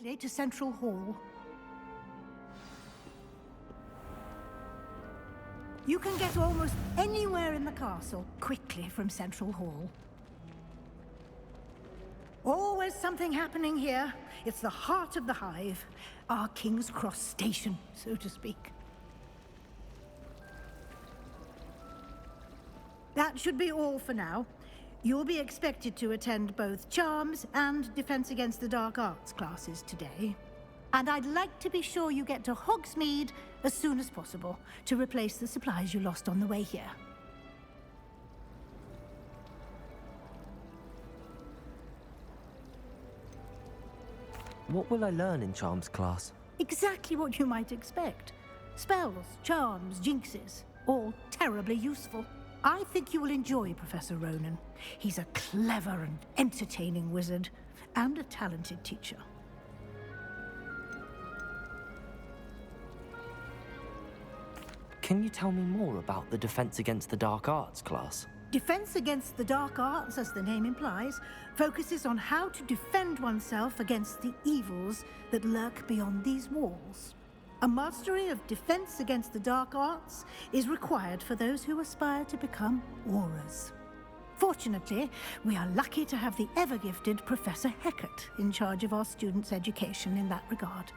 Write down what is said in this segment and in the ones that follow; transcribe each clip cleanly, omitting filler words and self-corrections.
Immediately to Central Hall. You can get almost anywhere in the castle quickly from Central Hall. Always something happening here. It's the heart of the Hive. Our King's Cross station, so to speak. That should be all for now. You'll be expected to attend both Charms and Defense Against the Dark Arts classes today. And I'd like to be sure you get to Hogsmeade as soon as possible to replace the supplies you lost on the way here. What will I learn in Charms class? Exactly what you might expect. Spells, charms, jinxes, all terribly useful. I think you will enjoy Professor Ronan. He's a clever and entertaining wizard, and a talented teacher. Can you tell me more about the Defense Against the Dark Arts class? Defense Against the Dark Arts, as the name implies, focuses on how to defend oneself against the evils that lurk beyond these walls. A mastery of Defense Against the Dark Arts is required for those who aspire to become Aurors. Fortunately, we are lucky to have the ever-gifted Professor Hecat in charge of our students' education in that regard.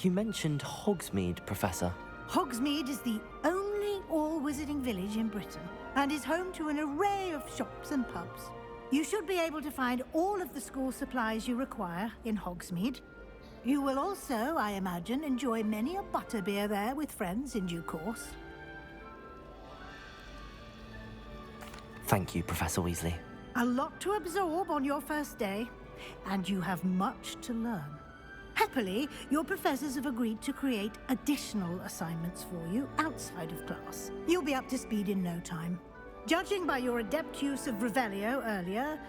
You mentioned Hogsmeade, Professor. Hogsmeade is the only all-wizarding village in Britain and is home to an array of shops and pubs. You should be able to find all of the school supplies you require in Hogsmeade. You will also, I imagine, enjoy many a butterbeer there with friends in due course. Thank you, Professor Weasley. A lot to absorb on your first day, and you have much to learn. Happily, your professors have agreed to create additional assignments for you outside of class. You'll be up to speed in no time. Judging by your adept use of Revelio earlier,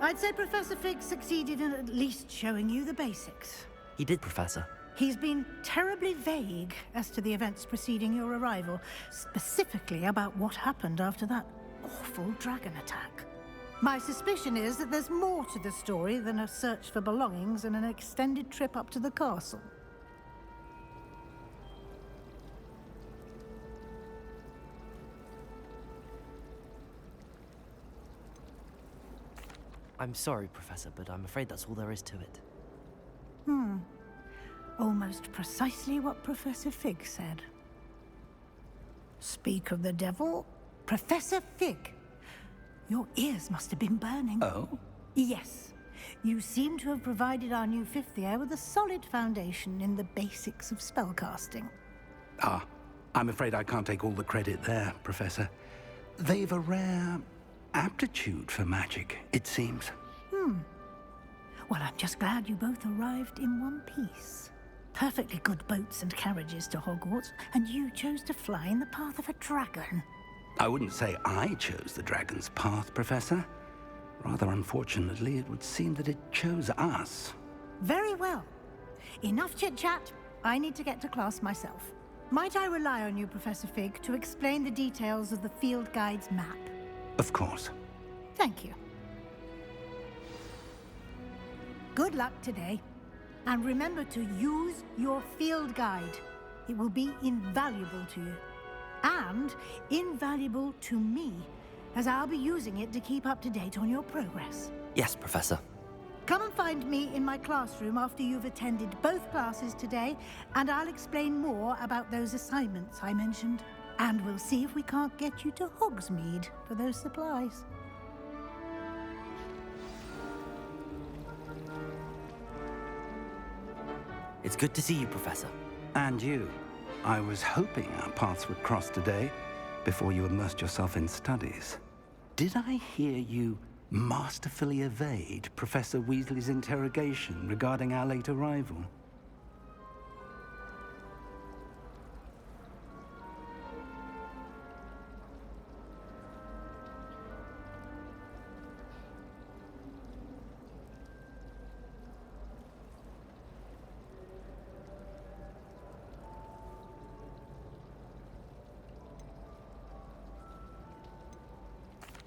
I'd say Professor Fig succeeded in at least showing you the basics. He did, Professor. He's been terribly vague as to the events preceding your arrival, specifically about what happened after that awful dragon attack. My suspicion is that there's more to the story than a search for belongings and an extended trip up to the castle. I'm sorry, Professor, but I'm afraid that's all there is to it. Almost precisely what Professor Fig said. Speak of the devil, Professor Fig. Your ears must have been burning. Oh? Yes. You seem to have provided our new fifth year with a solid foundation in the basics of spellcasting. Ah, I'm afraid I can't take all the credit there, Professor. They've a rare aptitude for magic, it seems. Well, I'm just glad you both arrived in one piece. Perfectly good boats and carriages to Hogwarts, and you chose to fly in the path of a dragon. I wouldn't say I chose the dragon's path, Professor. Rather unfortunately, it would seem that it chose us. Very well. Enough chit-chat. I need to get to class myself. Might I rely on you, Professor Fig, to explain the details of the field guide's map? Of course. Thank you. Good luck today. And remember to use your field guide. It will be invaluable to you. And invaluable to me, as I'll be using it to keep up to date on your progress. Yes, Professor. Come and find me in my classroom after you've attended both classes today, and I'll explain more about those assignments I mentioned. And we'll see if we can't get you to Hogsmeade for those supplies. It's good to see you, Professor. And you. I was hoping our paths would cross today, before you immersed yourself in studies. Did I hear you masterfully evade Professor Weasley's interrogation regarding our late arrival?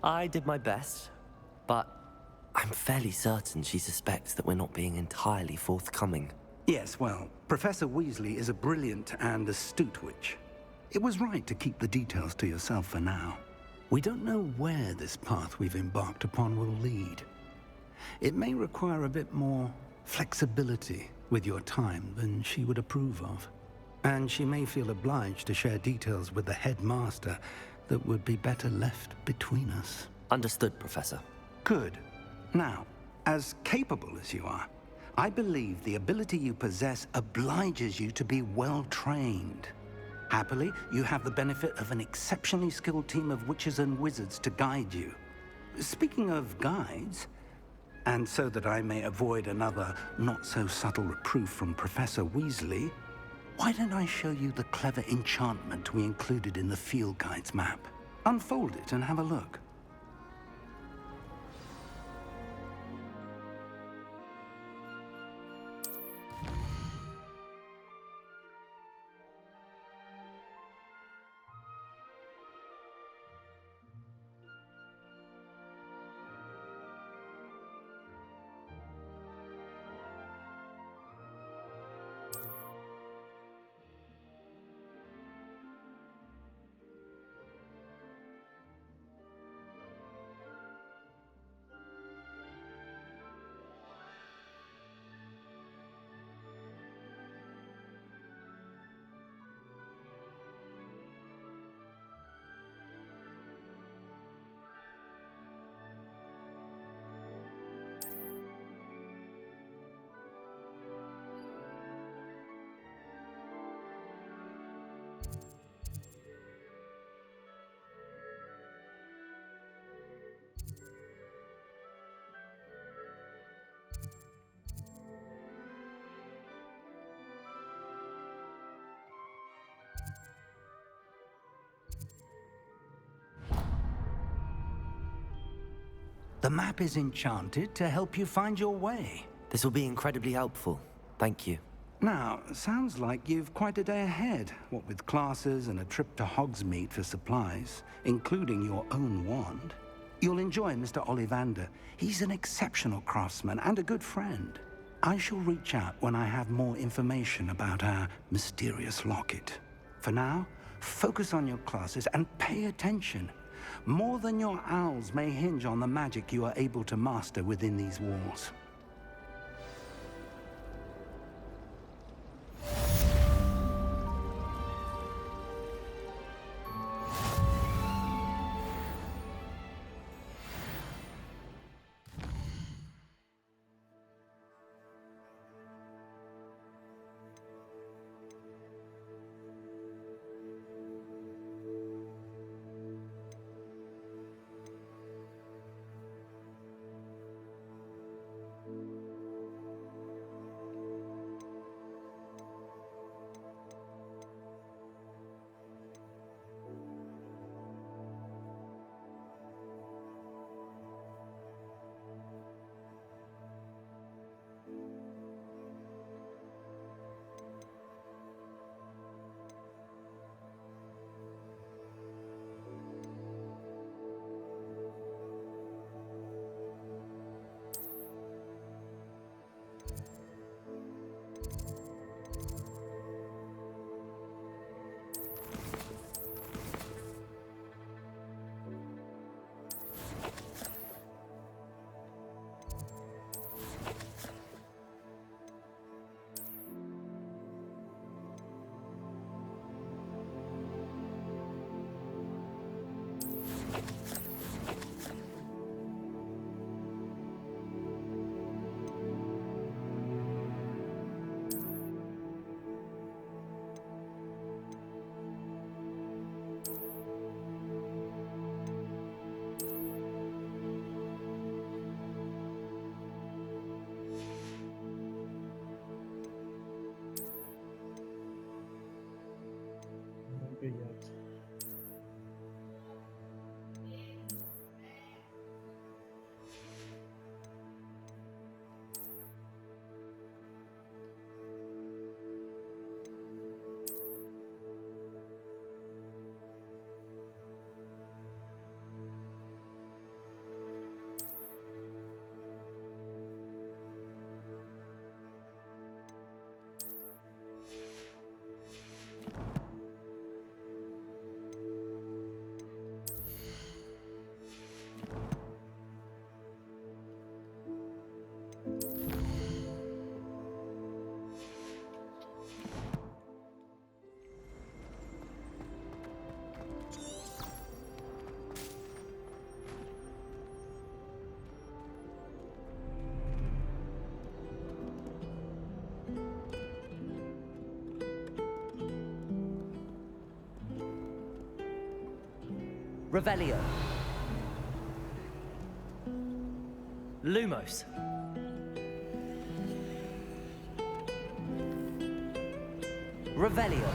I did my best, but I'm I'm fairly certain she suspects that we're not being entirely forthcoming. Yes, well, Professor Weasley is a brilliant and astute witch. It was right to keep the details to yourself for now. We don't know where this path we've embarked upon will lead. It may require a bit more flexibility with your time than she would approve of. And she may feel obliged to share details with the headmaster that would be better left between us. Understood, Professor. Good. Now, as capable as you are, I believe the ability you possess obliges you to be well-trained. Happily, you have the benefit of an exceptionally skilled team of witches and wizards to guide you. Speaking of guides, and so that I may avoid another not-so-subtle reproof from Professor Weasley, why don't I show you the clever enchantment we included in the field guide's map? Unfold it and have a look. The map is enchanted to help you find your way. This will be incredibly helpful. Thank you. Now, sounds like you've quite a day ahead, what with classes and a trip to Hogsmeade for supplies, including your own wand. You'll enjoy Mr. Ollivander. He's an exceptional craftsman and a good friend. I shall reach out when I have more information about our mysterious locket. For now, focus on your classes and pay attention. More than your owls may hinge on the magic you are able to master within these walls. Revelio. Lumos. Revelio.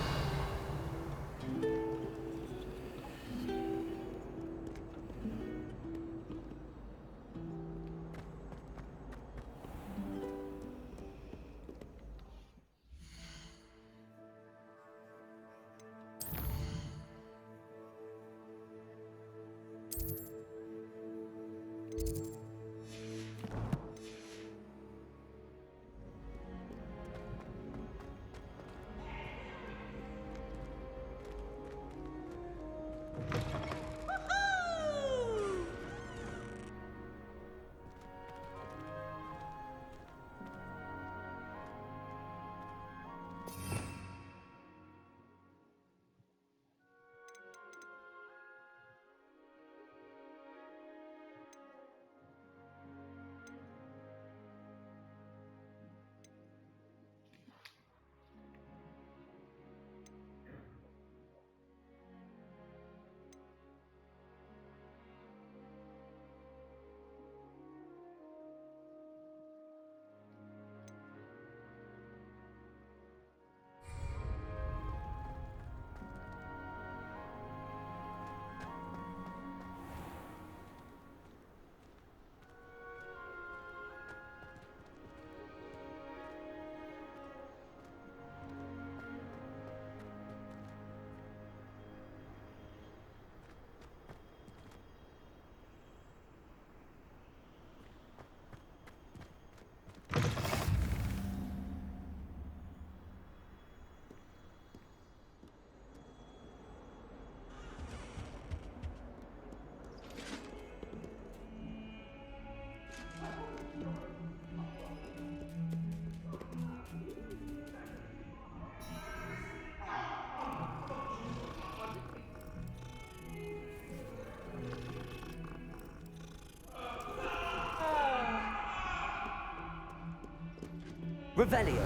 Revelio.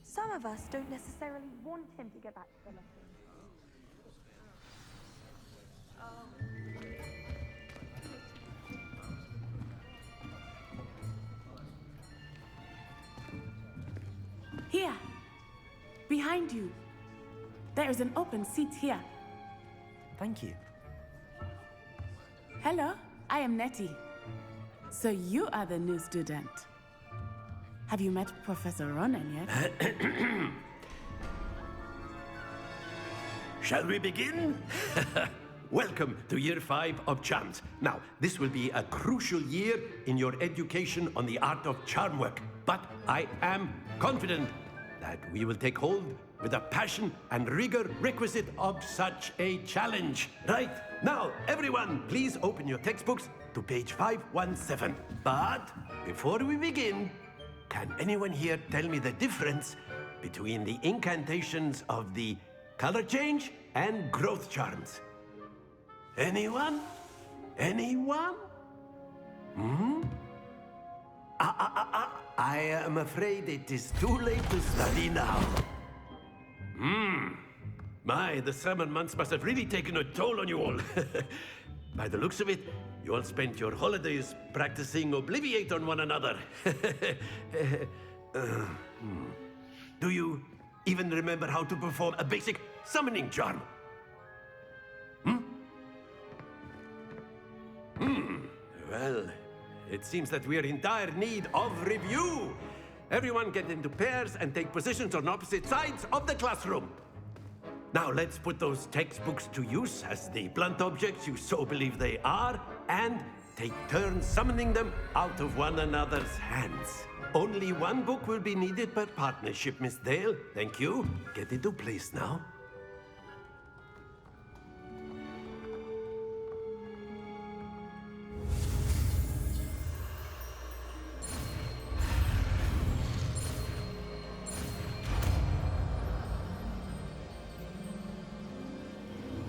Some of us don't necessarily want him to get back to the lesson. Here, behind you. There is an open seat here. Thank you. Hello, I am Nettie. So you are the new student. Have you met Professor Ronan yet? Shall we begin? Welcome to Year 5 of Charms. Now, this will be a crucial year in your education on the art of charm work. But I am confident that we will take hold with the passion and rigor requisite of such a challenge. Right, now, everyone, please open your textbooks to page 517. But before we begin, can anyone here tell me the difference between the incantations of the color change and growth charms? Anyone? Anyone? I am afraid it is too late to study now. My, the summer months must have really taken a toll on you all. By the looks of it, you all spent your holidays practicing Obliviate on one another. Do you even remember how to perform a basic summoning charm? Well, it seems that we are in dire need of review. Everyone get into pairs and take positions on opposite sides of the classroom. Now let's put those textbooks to use as the blunt objects you so believe they are, and take turns summoning them out of one another's hands. Only one book will be needed per partnership, Miss Dale. Thank you. Get into place now.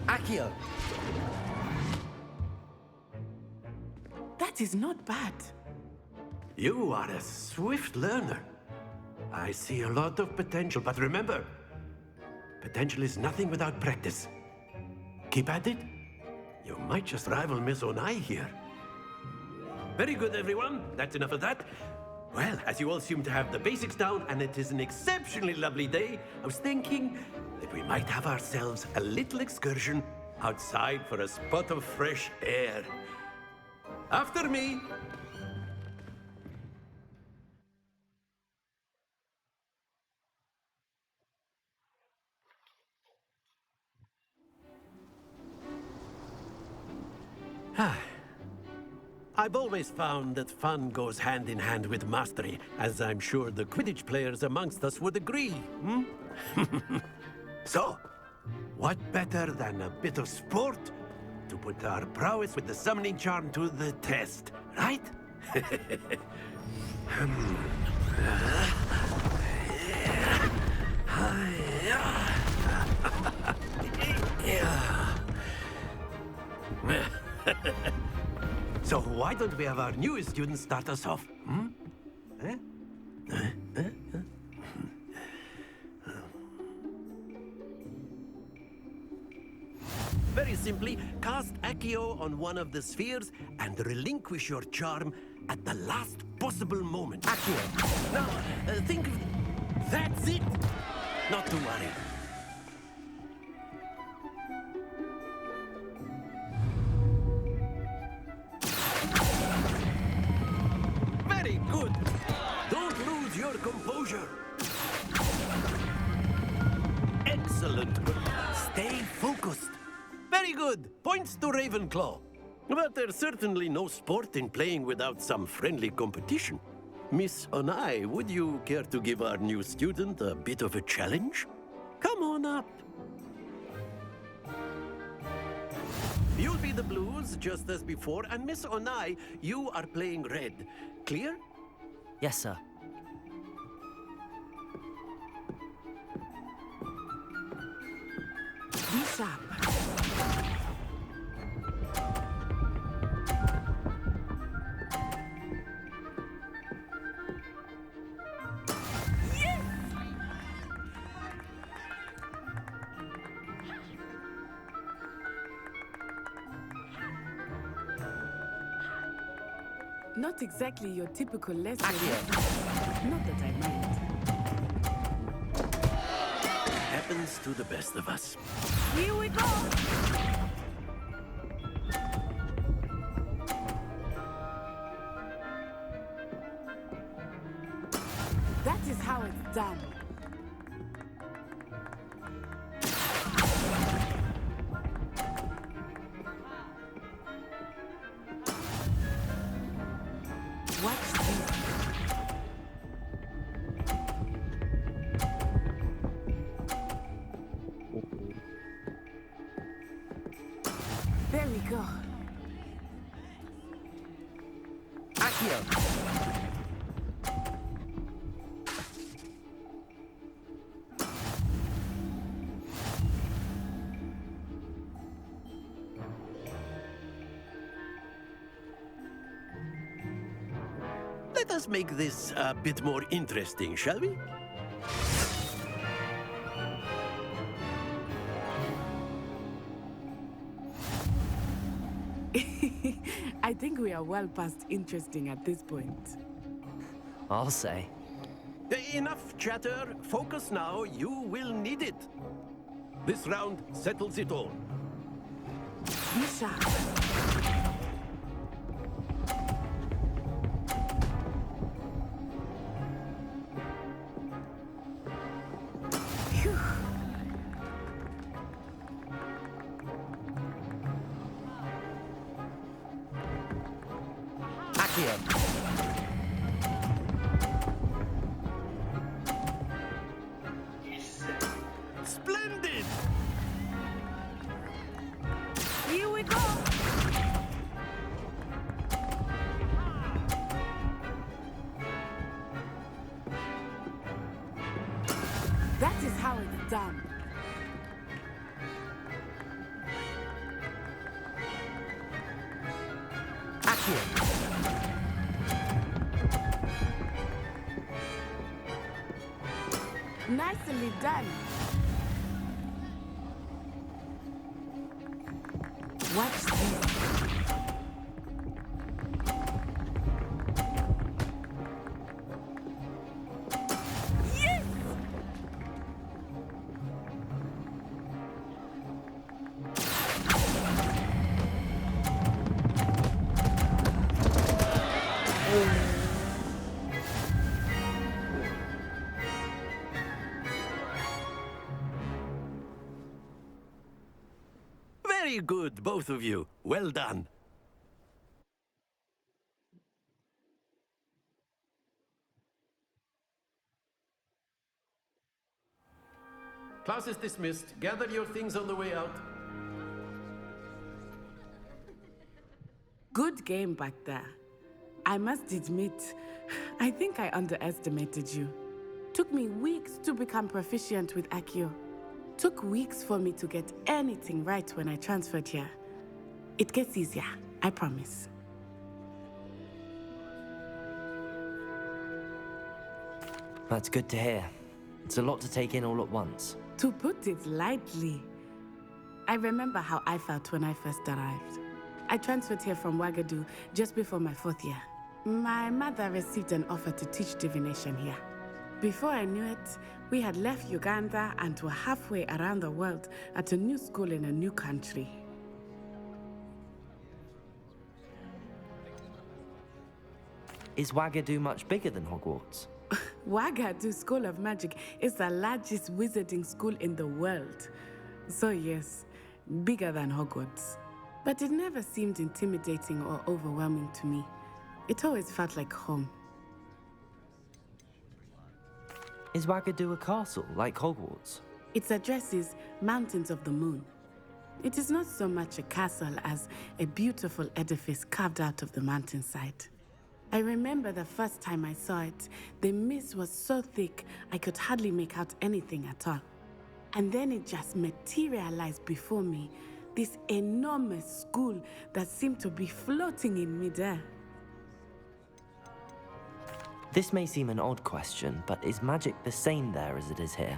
Accio! That is not bad. You are a swift learner. I see a lot of potential, but remember, potential is nothing without practice. Keep at it. You might just rival Miss Onai here. Very good, everyone. That's enough of that. Well, as you all seem to have the basics down, and it is an exceptionally lovely day, I was thinking that we might have ourselves a little excursion outside for a spot of fresh air. After me. I've always found that fun goes hand in hand with mastery, as I'm sure the Quidditch players amongst us would agree. So, what better than a bit of sport to put our prowess with the summoning charm to the test, right? So why don't we have our newest student start us off? Very simply, cast Accio on one of the spheres and relinquish your charm at the last possible moment. Accio! Now, think of... That's it! Not to worry. Very good! Don't lose your composure. Excellent. Stay focused. Very good. Points to Ravenclaw. But there's certainly no sport in playing without some friendly competition. Miss Onai, would you care to give our new student a bit of a challenge? Come on up. You'll be the blues, just as before, and Miss Onai, you are playing red. Clear? Yes, sir. Be sharp. Not exactly your typical lesson. Not that I mind. Happens to the best of us. Here we go! That is how it's done. Watch this. There we go. Accio! Let us make this a bit more interesting, shall we? I think we are well past interesting at this point. I'll say. Enough chatter. Focus now. You will need it. This round settles it all. Be sharp. Phew. Accio! go! That is how it's done. Accio! Nicely done. Watch this. Yes! Very good, both of you. Well done. Class is dismissed. Gather your things on the way out. Good game back there. I must admit, I think I underestimated you. Took me weeks to become proficient with Accio. Took weeks for me to get anything right when I transferred here. It gets easier, I promise. That's good to hear. It's a lot to take in all at once. To put it lightly, I remember how I felt when I first arrived. I transferred here from Ouagadougou just before my 4th year. My mother received an offer to teach divination here. Before I knew it, we had left Uganda and were halfway around the world at a new school in a new country. Is Ouagadougou much bigger than Hogwarts? Ouagadougou School of Magic is the largest wizarding school in the world. So yes, bigger than Hogwarts. But it never seemed intimidating or overwhelming to me. It always felt like home. Is Ouagadougou a castle, like Hogwarts? Its address is Mountains of the Moon. It is not so much a castle as a beautiful edifice carved out of the mountainside. I remember the first time I saw it, the mist was so thick I could hardly make out anything at all. And then it just materialized before me, this enormous school that seemed to be floating in midair. This may seem an odd question, but is magic the same there as it is here?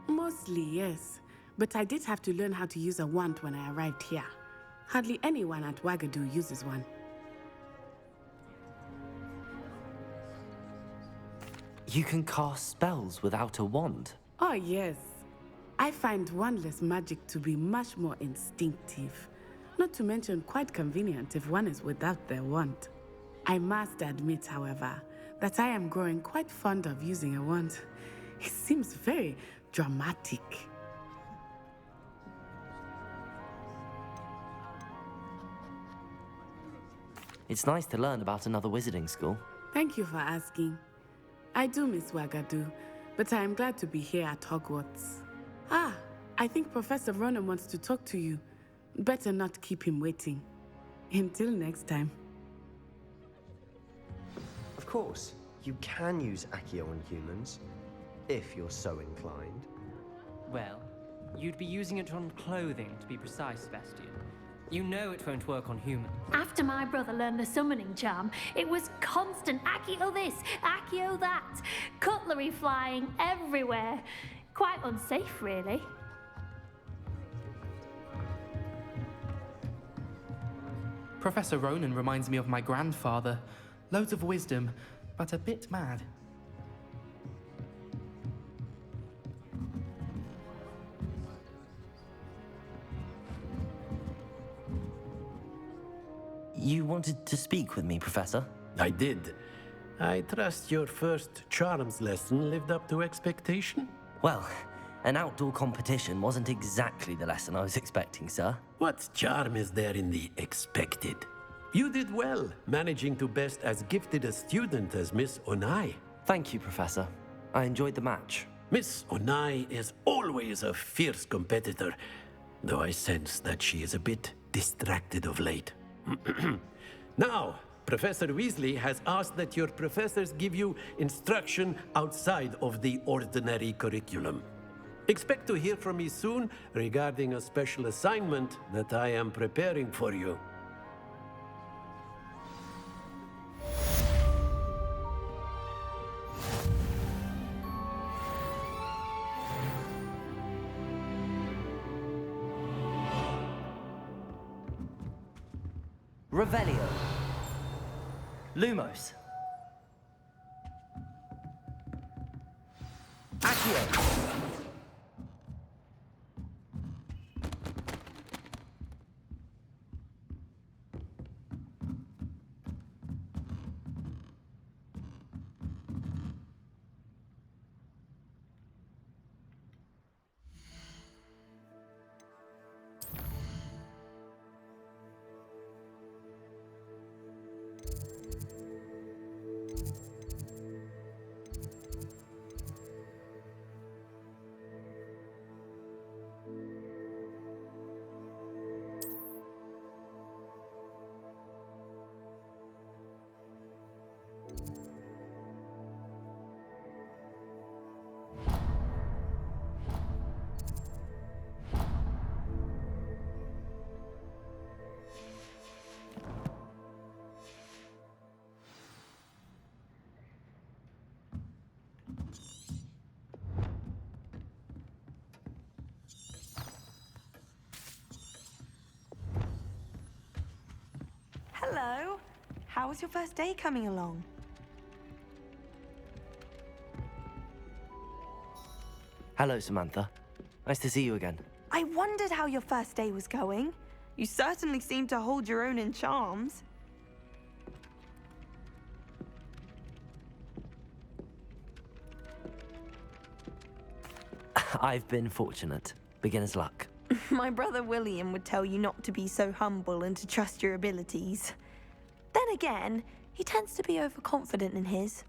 Mostly, yes. But I did have to learn how to use a wand when I arrived here. Hardly anyone at Ouagadougou uses one. You can cast spells without a wand? Oh, yes. I find wandless magic to be much more instinctive. Not to mention quite convenient if one is without their wand. I must admit, however, that I am growing quite fond of using a wand. It seems very dramatic. It's nice to learn about another wizarding school. Thank you for asking. I do miss Ouagadougou, but I am glad to be here at Hogwarts. I think Professor Ronan wants to talk to you. Better not keep him waiting. Until next time. Of course, you can use Accio on humans, if you're so inclined. Well, you'd be using it on clothing, to be precise, Sebastian. You know it won't work on humans. After my brother learned the summoning charm, it was constant Accio this, Accio that. Cutlery flying everywhere. Quite unsafe, really. Professor Ronan reminds me of my grandfather. Loads of wisdom, but a bit mad. You wanted to speak with me, Professor? I did. I trust your first charms lesson lived up to expectation? Well, an outdoor competition wasn't exactly the lesson I was expecting, sir. What charm is there in the expected? You did well, managing to best as gifted a student as Miss Onai. Thank you, Professor. I enjoyed the match. Miss Onai is always a fierce competitor, though I sense that she is a bit distracted of late. Now, Professor Weasley has asked that your professors give you instruction outside of the ordinary curriculum. Expect to hear from me soon regarding a special assignment that I am preparing for you. Revelio. Lumos. Accio. Hello. How was your first day coming along? Hello, Samantha. Nice to see you again. I wondered how your first day was going. You certainly seem to hold your own in charms. I've been fortunate. Beginner's luck. My brother William would tell you not to be so humble and to trust your abilities. Then again, he tends to be overconfident in his.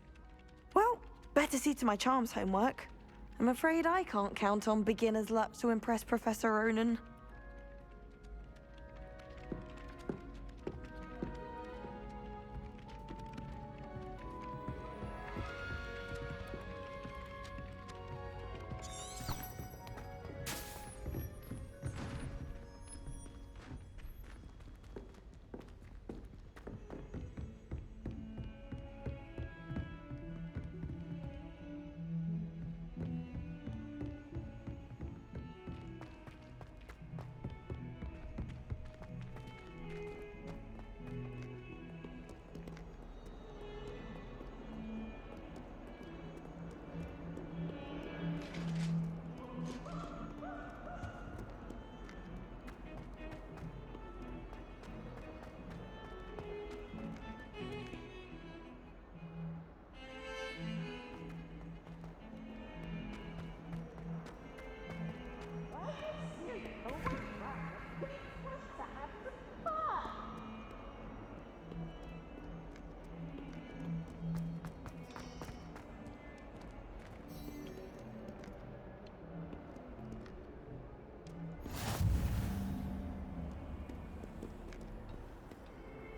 Well, better see to my charms homework. I'm afraid I can't count on beginner's luck to impress Professor Ronan.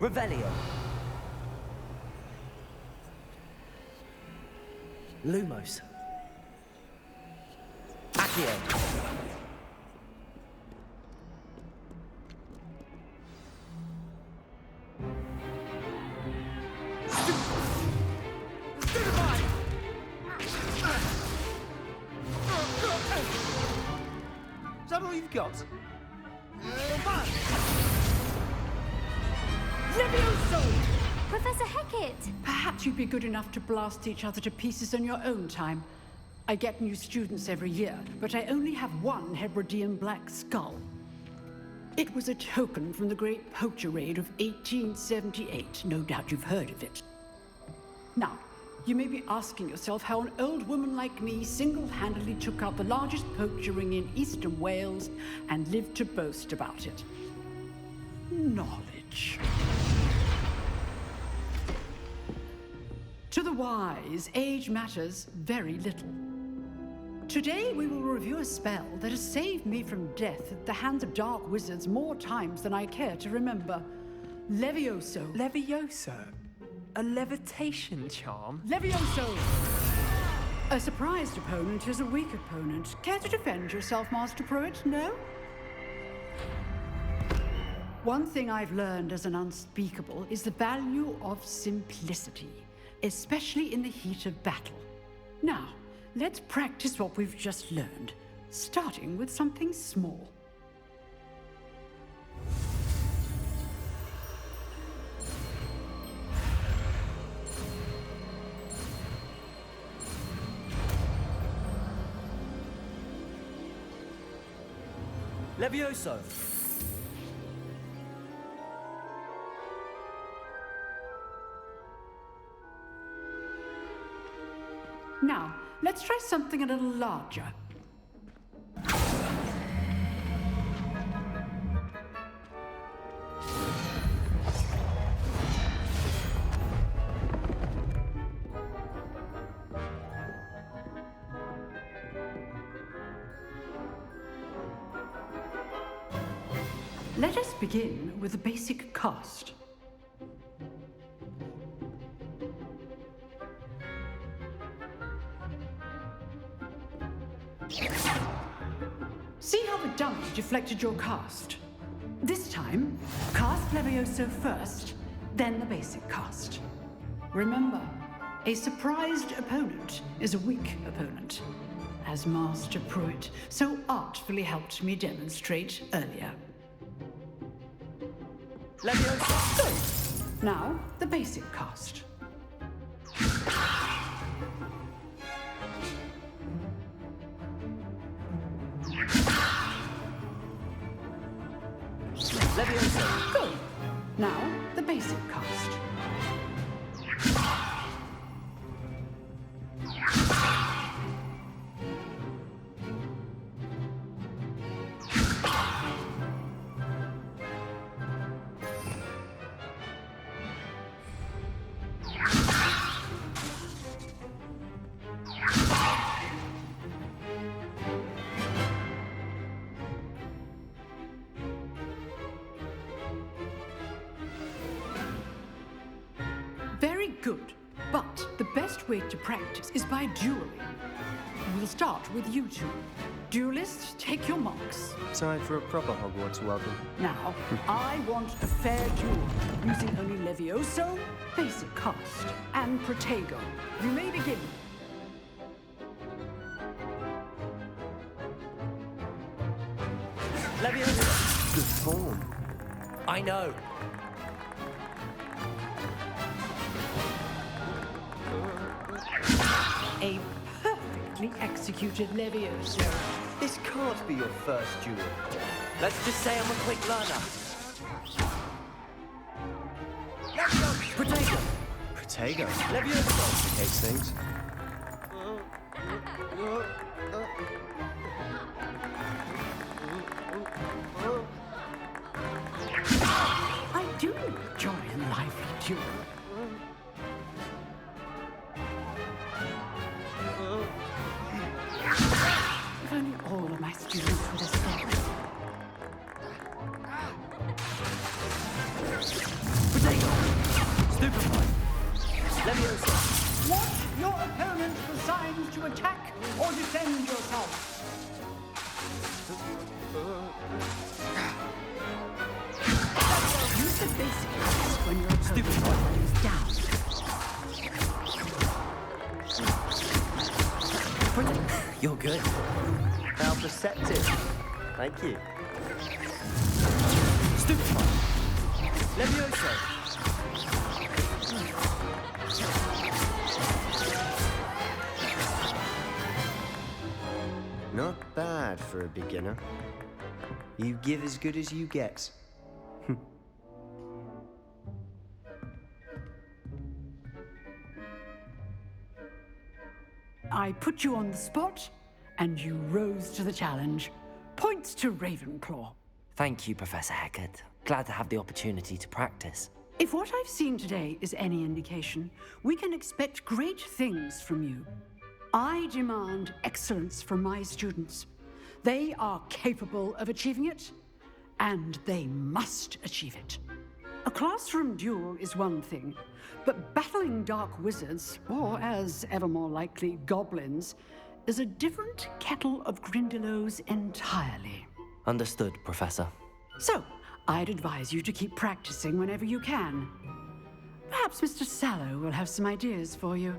Revelio. Lumos. Accio. Is that all you've got? Professor Hecat! Perhaps you'd be good enough to blast each other to pieces on your own time. I get new students every year, but I only have one Hebridean black skull. It was a token from the Great Poacher Raid of 1878. No doubt you've heard of it. Now, you may be asking yourself how an old woman like me single-handedly took out the largest poacher ring in eastern Wales and lived to boast about it. Knowledge. To the wise, age matters very little. Today we will review a spell that has saved me from death at the hands of dark wizards more times than I care to remember. Levioso. Levioso? A levitation charm? Levioso! A surprised opponent is a weak opponent. Care to defend yourself, Master Pruitt? No? One thing I've learned as an unspeakable is the value of simplicity, especially in the heat of battle. Now, let's practice what we've just learned, starting with something small. Levioso! Now, let's try something a little larger. Let us begin with the basic cast. See how the dummy deflected your cast? This time, cast Levioso first, then the basic cast. Remember, a surprised opponent is a weak opponent, as Master Pruitt so artfully helped me demonstrate earlier. Levioso! Good. Now, the basic cast. Levioso! Good. Now, the basic cast. Very good. But the best way to practice is by dueling. We'll start with you two. Duelists, take your marks. Time for a proper Hogwarts welcome. Now, I want a fair duel, using only Levioso, basic cast, and Protego. You may begin. Levioso! Good form. I know. A perfectly executed Levioso. This can't be your first duel. Let's just say I'm a quick learner. Protego! Protego. Levioso! Case things. I do enjoy a lively duel. If only all of my students would escape. Protego! Stupefy! Levioso! Watch your opponent for signs to attack or defend yourself. Use the basic moves when your opponent is down. You're good. How perceptive. Thank you. Stupefy! Levioso! Not bad for a beginner. You give as good as you get. I put you on the spot, and you rose to the challenge. Points to Ravenclaw. Thank you, Professor Hecat. Glad to have the opportunity to practice. If what I've seen today is any indication, we can expect great things from you. I demand excellence from my students. They are capable of achieving it, and they must achieve it. A classroom duel is one thing, but battling dark wizards, or as ever more likely, goblins, is a different kettle of Grindylows entirely. Understood, Professor. So, I'd advise you to keep practicing whenever you can. Perhaps Mr. Sallow will have some ideas for you.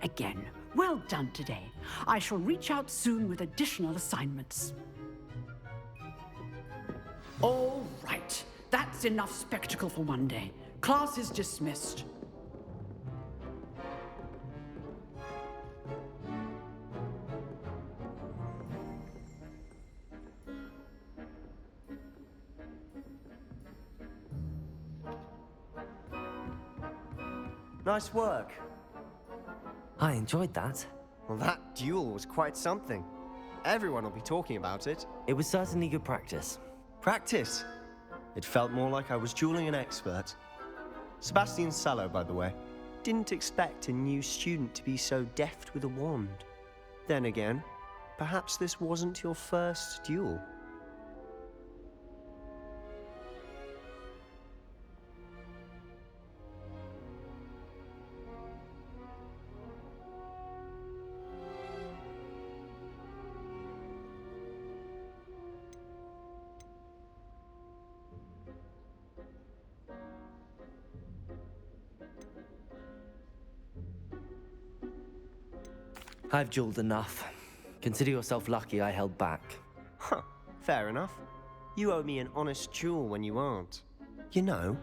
Again, well done today. I shall reach out soon with additional assignments. All right, that's enough spectacle for one day. Class is dismissed. Nice work. I enjoyed that. Well, that duel was quite something. Everyone will be talking about it. It was certainly good practice. Practice? It felt more like I was dueling an expert. Sebastian Sallow, by the way. Didn't expect a new student to be so deft with a wand. Then again, perhaps this wasn't your first duel. I've dueled enough. Consider yourself lucky I held back. Huh, fair enough. You owe me an honest duel when you aren't. You know,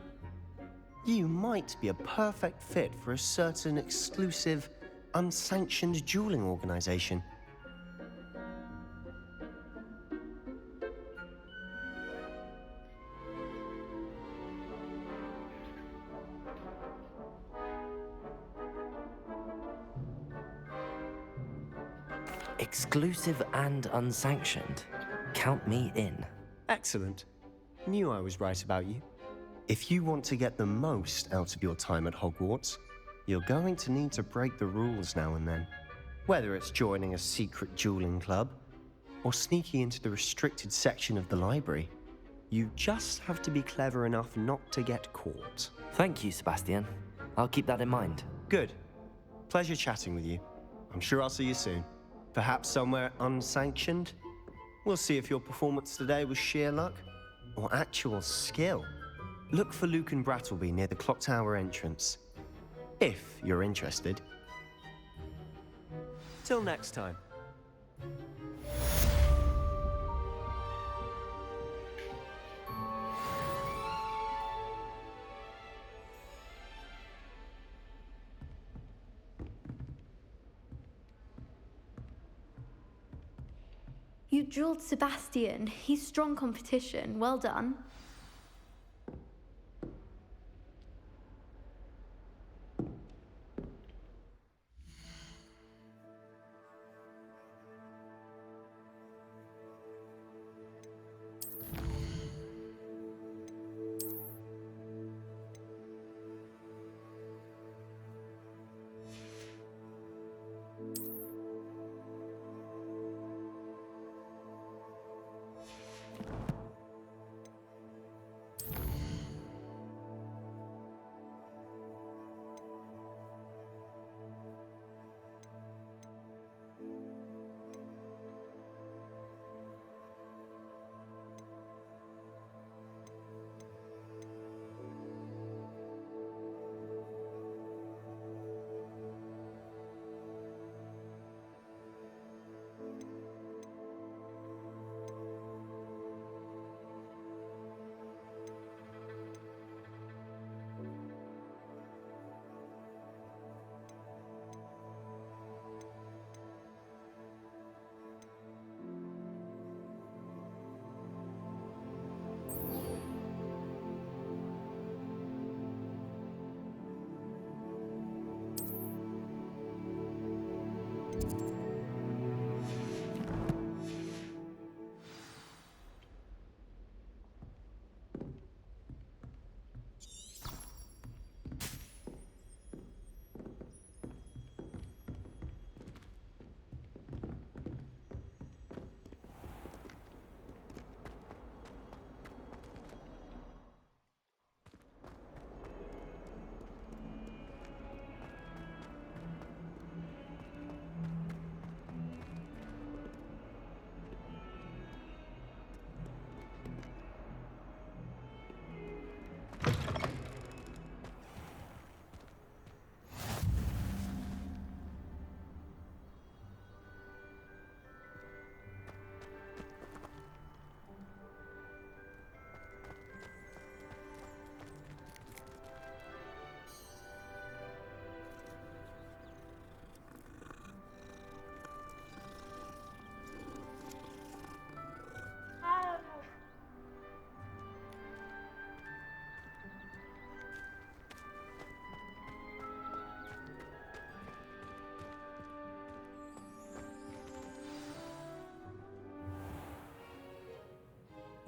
you might be a perfect fit for a certain exclusive, unsanctioned dueling organization. Exclusive and unsanctioned. Count me in. Excellent. Knew I was right about you. If you want to get the most out of your time at Hogwarts, you're going to need to break the rules now and then. Whether it's joining a secret dueling club, or sneaking into the restricted section of the library, you just have to be clever enough not to get caught. Thank you, Sebastian. I'll keep that in mind. Good. Pleasure chatting with you. I'm sure I'll see you soon. Perhaps somewhere unsanctioned? We'll see if your performance today was sheer luck or actual skill. Look for Luke and Brattleby near the clock tower entrance, if you're interested. Till next time. You dueled Sebastian. He's strong competition. Well done.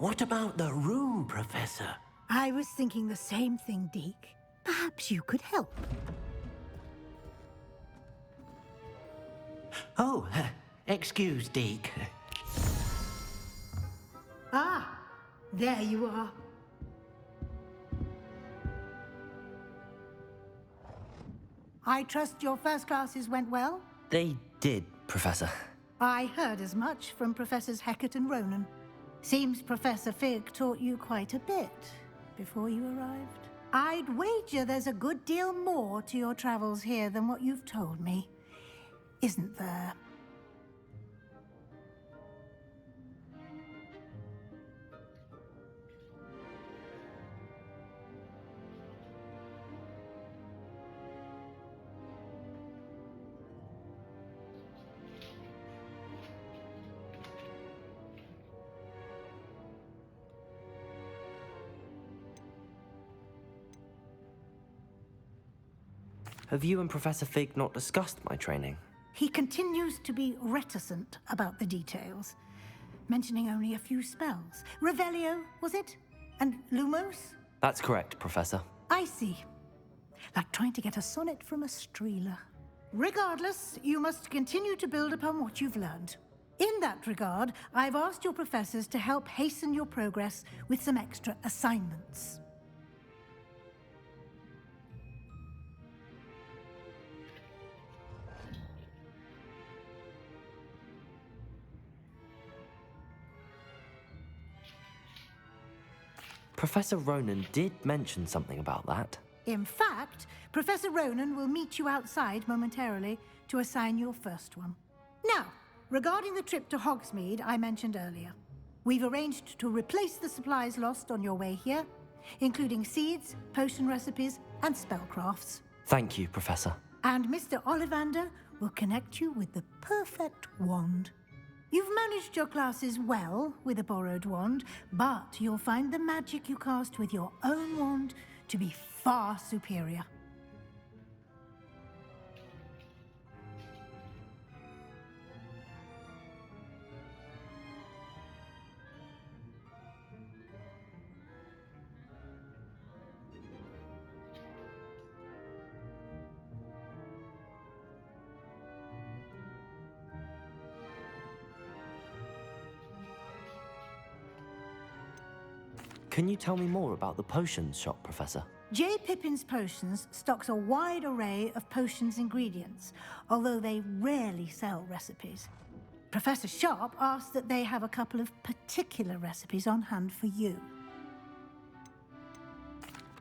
What about the room, Professor? I was thinking the same thing, Deke. Perhaps you could help. Oh, excuse, Deke. Ah, there you are. I trust your first classes went well? They did, Professor. I heard as much from Professors Hecat and Ronan. Seems Professor Fig taught you quite a bit before you arrived. I'd wager there's a good deal more to your travels here than what you've told me, isn't there? Have you and Professor Fig not discussed my training? He continues to be reticent about the details, mentioning only a few spells. Revelio, was it? And Lumos? That's correct, Professor. I see. Like trying to get a sonnet from a streeler. Regardless, you must continue to build upon what you've learned. In that regard, I've asked your professors to help hasten your progress with some extra assignments. Professor Ronan did mention something about that. In fact, Professor Ronan will meet you outside momentarily to assign your first one. Now, regarding the trip to Hogsmeade I mentioned earlier, we've arranged to replace the supplies lost on your way here, including seeds, potion recipes, and spellcrafts. Thank you, Professor. And Mr. Ollivander will connect you with the perfect wand. You've managed your classes well with a borrowed wand, but you'll find the magic you cast with your own wand to be far superior. Can you tell me more about the potions shop, Professor? J. Pippin's Potions stocks a wide array of potions ingredients, although they rarely sell recipes. Professor Sharp asked that they have a couple of particular recipes on hand for you.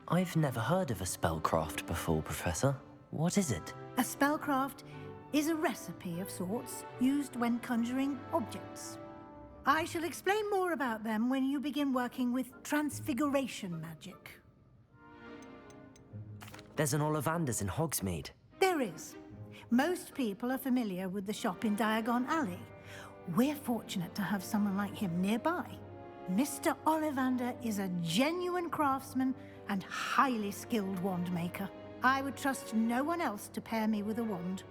I've never heard of a spellcraft before, Professor. What is it? A spellcraft is a recipe of sorts used when conjuring objects. I shall explain more about them when you begin working with transfiguration magic. There's an Ollivander's in Hogsmeade. There is. Most people are familiar with the shop in Diagon Alley. We're fortunate to have someone like him nearby. Mr. Ollivander is a genuine craftsman and highly skilled wand maker. I would trust no one else to pair me with a wand.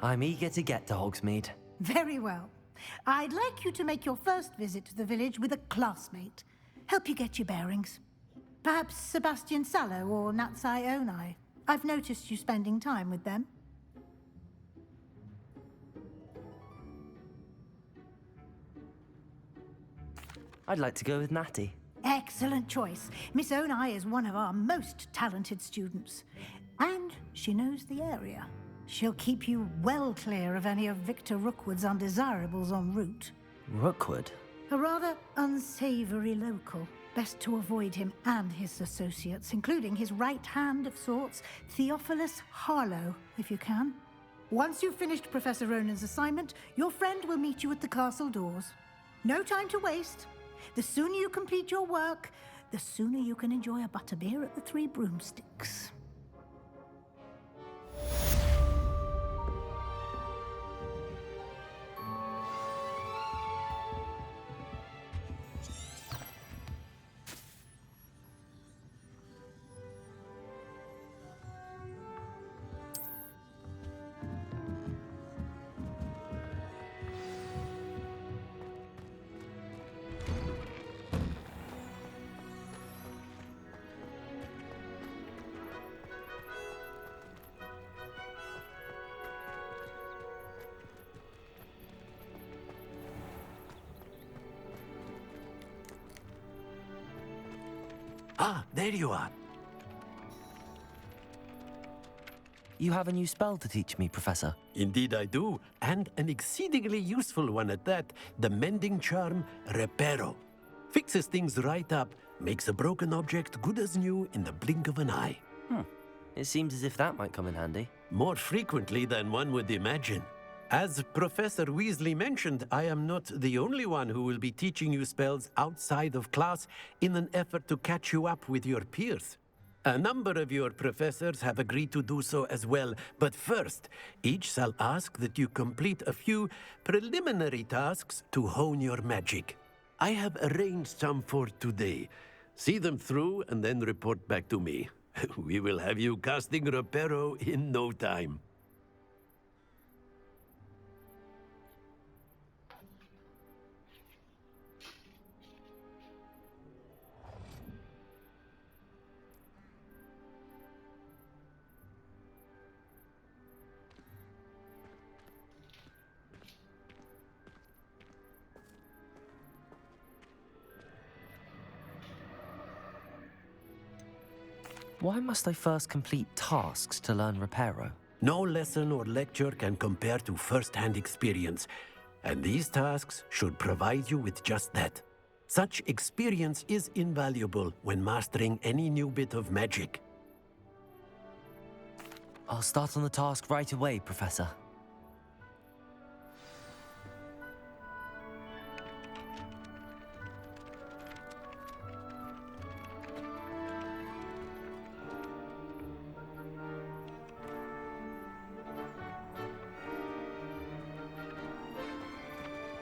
I'm eager to get to Hogsmeade. Very well. I'd like you to make your first visit to the village with a classmate. Help you get your bearings. Perhaps Sebastian Sallow or Natsai Onai. I've noticed you spending time with them. I'd like to go with Natty. Excellent choice. Miss Onai is one of our most talented students. And she knows the area. She'll keep you well clear of any of Victor Rookwood's undesirables en route. Rookwood? A rather unsavory local. Best to avoid him and his associates, including his right hand of sorts, Theophilus Harlow, if you can. Once you've finished Professor Ronan's assignment, your friend will meet you at the castle doors. No time to waste. The sooner you complete your work, the sooner you can enjoy a butterbeer at the Three Broomsticks. Ah, there you are. You have a new spell to teach me, Professor. Indeed I do, and an exceedingly useful one at that. The mending charm, Reparo. Fixes things right up, makes a broken object good as new in the blink of an eye. It seems as if that might come in handy. More frequently than one would imagine. As Professor Weasley mentioned, I am not the only one who will be teaching you spells outside of class in an effort to catch you up with your peers. A number of your professors have agreed to do so as well, but first, each shall ask that you complete a few preliminary tasks to hone your magic. I have arranged some for today. See them through and then report back to me. We will have you casting Reparo in no time. Why must I first complete tasks to learn Reparo? No lesson or lecture can compare to first-hand experience, and these tasks should provide you with just that. Such experience is invaluable when mastering any new bit of magic. I'll start on the task right away, Professor.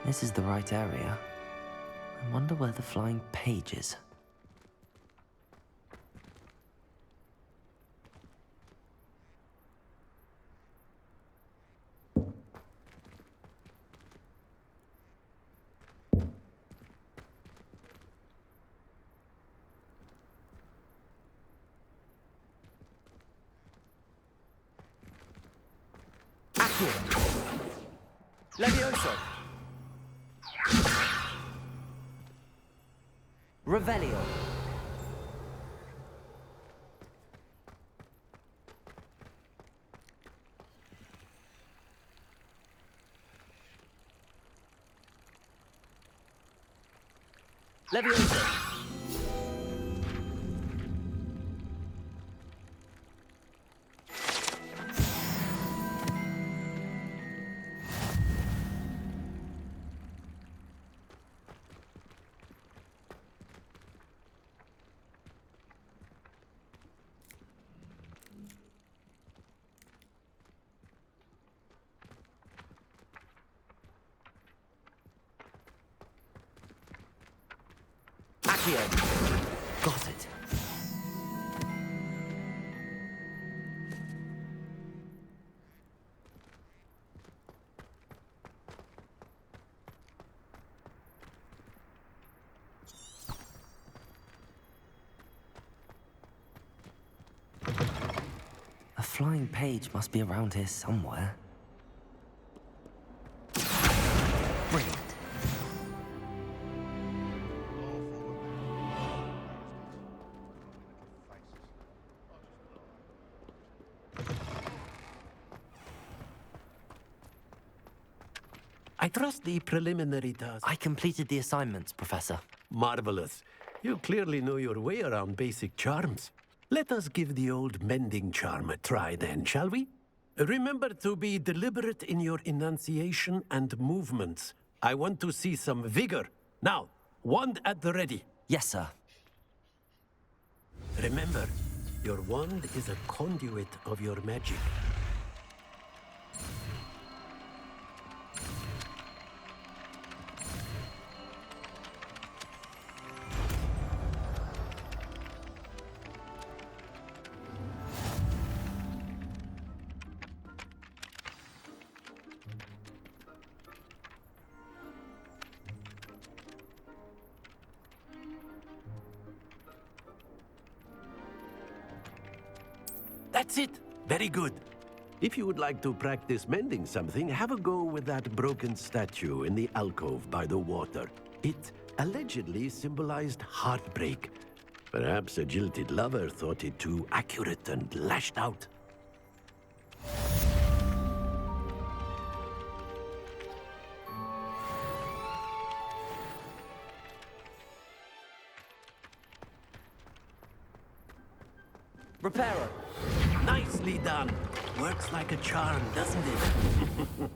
This is the right area. I wonder where the flying page is. Levioso! Revelio! Levioso! Got it. A flying page must be around here somewhere. Brilliant. I trust the preliminary task. I completed the assignments, Professor. Marvelous. You clearly know your way around basic charms. Let us give the old mending charm a try then, shall we? Remember to be deliberate in your enunciation and movements. I want to see some vigor. Now, wand at the ready. Yes, sir. Remember, your wand is a conduit of your magic. That's it. Very good. If you would like to practice mending something, have a go with that broken statue in the alcove by the water. It allegedly symbolized heartbreak. Perhaps a jilted lover thought it too accurate and lashed out. Reparo. Nicely done. Works like a charm, doesn't it?